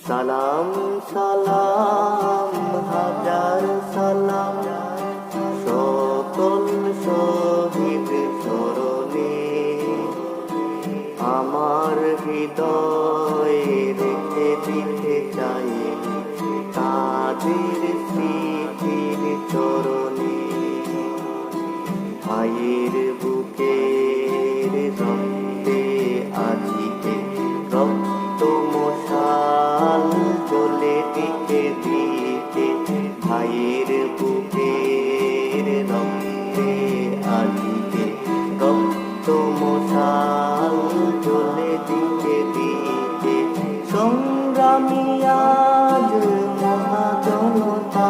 সালাম সালাম হাজার সালাম সকল শহীদ স্মরণে আমার হৃদয় রেখে দিতে চাই তাদের স্মৃতির চরণে। ভাইয়ের বুকের রক্তে আজিতে রক্ত মশাল জ্বলে দিতে দিতে, ভাইয়ের বুকের রক্তে আজিতে রক্ত মশাল জ্বলে দিতে দিতে, সংগ্রামী আজ মহাজনতা